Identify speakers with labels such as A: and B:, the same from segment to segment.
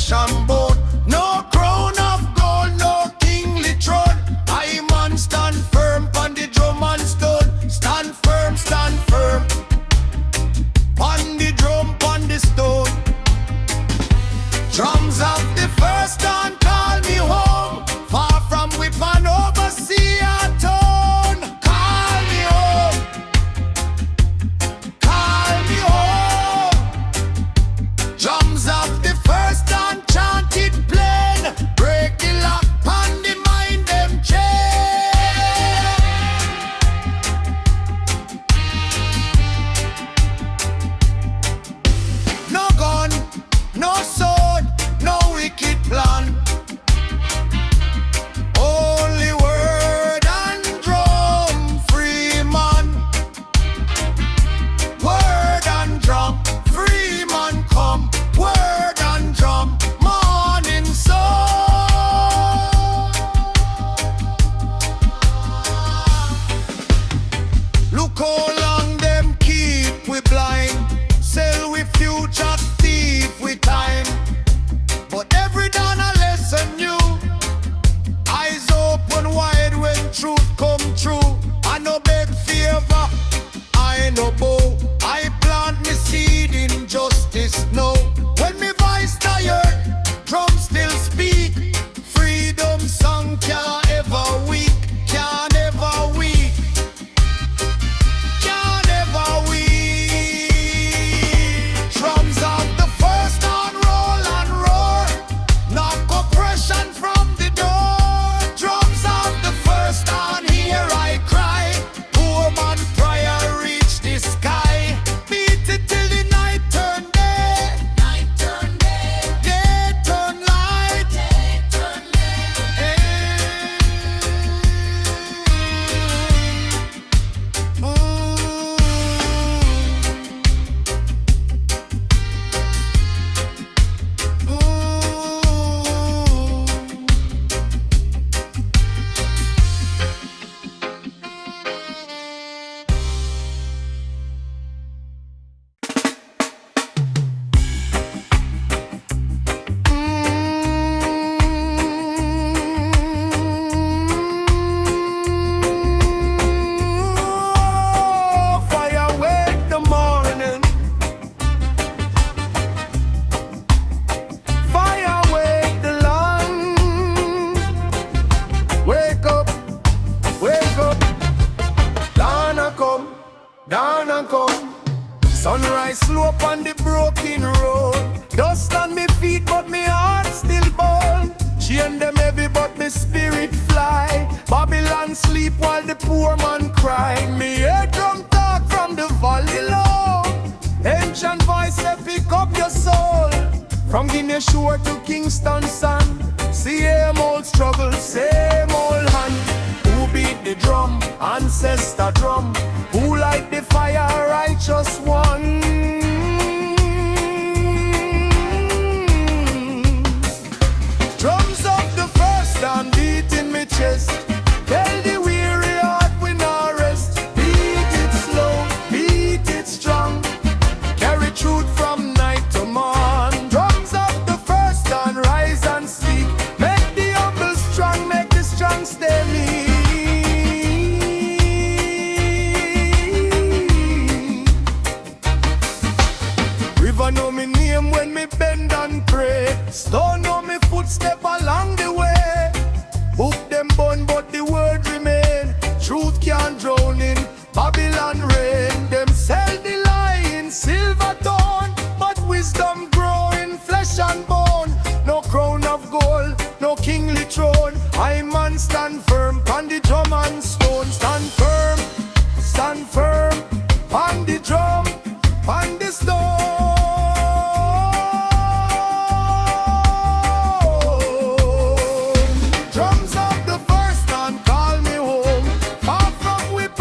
A: flesh and bone. No crown of gold, no kingly throne. I man stand firm on the drum and stone. Stand firm, stand firm. On the drum, on the stone. Drums of the first dawn call me home. Far from whip and oversee a tone. Call me home. Call me home. Drums of the first dawn chanted plain. Break the lock on the mind them chain. No gun, no sword, no wicked plan. Only word and drum, free man. Word and drum, free man come. Word and drum, morning sun. Look how long them keep we blind. Sell we future, thief we time. But every dawn a lesson new. Eyes open wide when truth come true. I no beg favor, I no bow. I plant me seed in justice now. When me voice tired, drum still speak. Freedom song can't ever weak, can't ever weak, can't ever weak. Drums of the first on roll and roar. Knock oppression from the door. Drums of the first on here I cry. Poor man prayer reach the sky. Beat it till the night turn day. Night turn day. Day turn light. Day turn day. Fire wake the morning. Fire wake the land. Wake up, wake up. Dawn a come, dawn a come. Sunrise slope on the broken road. Dust on me feet but me heart still burn. Chain them heavy but me spirit fly. Babylon sleep while the poor man cry. Me hear drum talk from the valley low. Ancient voice say pick up your soul. From Guinea shore to Kingston Town. Same old struggle, same old hand. Who beat the drum? Ancestor drum. Who light the fire? Righteous one. Drums of the first and beat in me chest. Tell the weary heart we not rest. Beat it slow, beat it strong. Carry truth from night to morn. Drums of the first and rise and speak. Make the humble strong, make the strong stay meek. River know me name when me bend and pray. Stone know me footstep along the way. Book them bun but the word remain. Truth can't drown in Babylon rain. Them sell the lie in silver tone, but wisdom grow in flesh and bone. No crown of gold, no kingly throne. I man stand firm on the drum and stone. Stand firm on the drum, on the stone. Drums of the first and call me home. Far from whip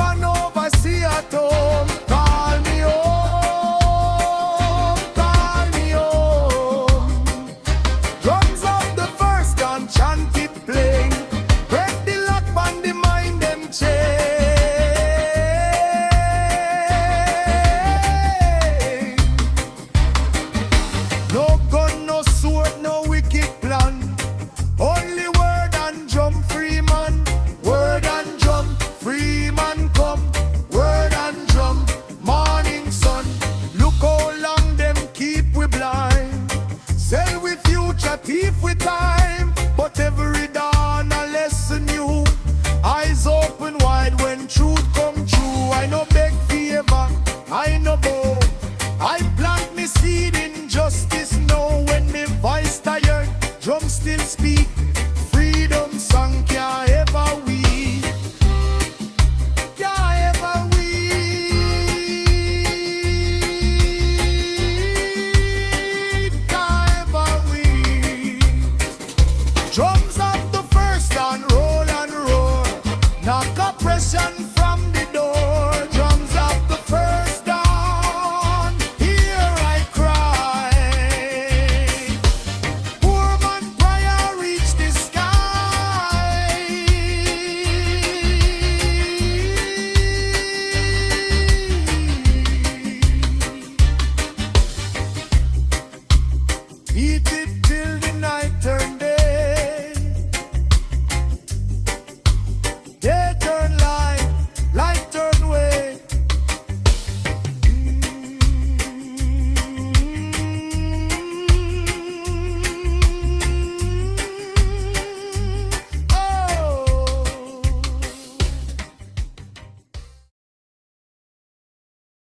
A: Eat